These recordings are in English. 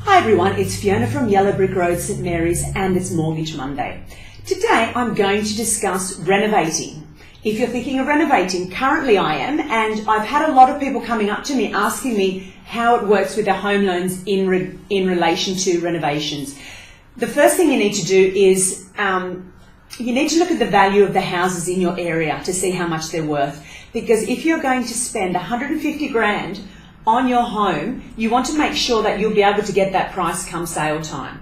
Hi everyone, it's Fiona from Yellow Brick Road, St Mary's, and it's Mortgage Monday. Today I'm going to discuss renovating. If you're thinking of renovating, currently I am, and I've had a lot of people coming up to me asking me how it works with their home loans in relation to renovations. The first thing you need to do is you need to look at the value of the houses in your area to see how much they're worth. Because if you're going to spend 150 grand on your home, you want to make sure that you'll be able to get that price come sale time.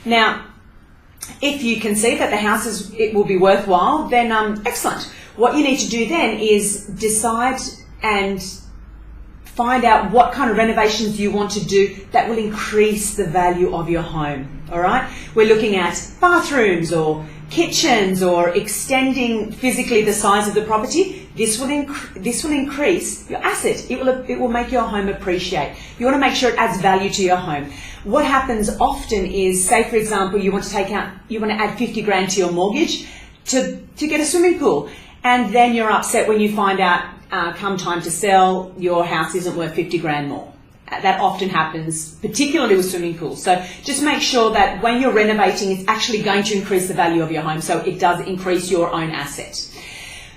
Now, if you can see that the house it will be worthwhile, then excellent. What you need to do then is decide and find out what kind of renovations you want to do that will increase the value of your home. All right, we're looking at bathrooms or kitchens or extending physically the size of the property. This will increase your asset. It will make your home appreciate. You want to make sure it adds value to your home. What happens often is, say for example, you want to add 50 grand to your mortgage to get a swimming pool, and then you're upset when you find out come time to sell, your house isn't worth 50 grand more. That often happens, particularly with swimming pools. So just make sure that when you're renovating, it's actually going to increase the value of your home, so it does increase your own asset.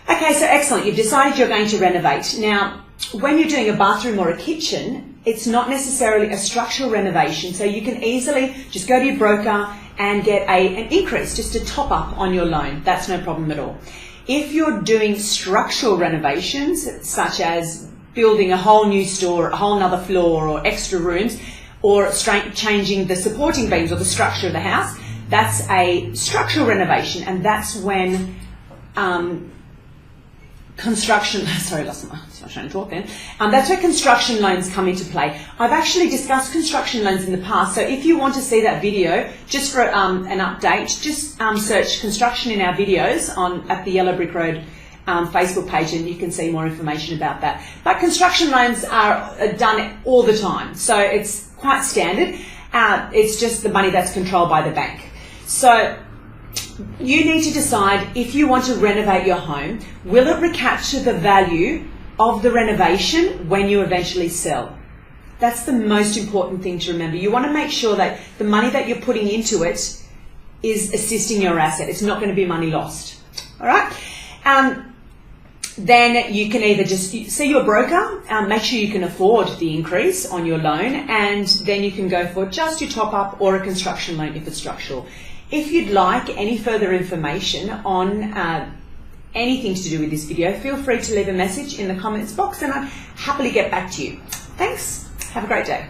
Okay, so excellent. You've decided you're going to renovate. Now, when you're doing a bathroom or a kitchen, it's not necessarily a structural renovation, so you can easily just go to your broker and get an increase, just a top up on your loan. That's no problem at all. If you're doing structural renovations, such as building a whole new store, a whole nother floor or extra rooms, or changing the supporting beams or the structure of the house, that's a structural renovation, and that's when that's where construction loans come into play. I've actually discussed construction loans in the past, so if you want to see that video, just for an update, just search construction in our videos at the Yellow Brick Road Facebook page, and you can see more information about that. But construction loans are done all the time, so it's quite standard. It's just the money that's controlled by the bank. So you need to decide if you want to renovate your home, will it recapture the value of the renovation when you eventually sell? That's the most important thing to remember. You want to make sure that the money that you're putting into it is assisting your asset. It's not going to be money lost. All right? Then you can either just see your broker, make sure you can afford the increase on your loan, and then you can go for just your top up or a construction loan if it's structural. If you'd like any further information on anything to do with this video, feel free to leave a message in the comments box and I'll happily get back to you. Thanks. Have a great day.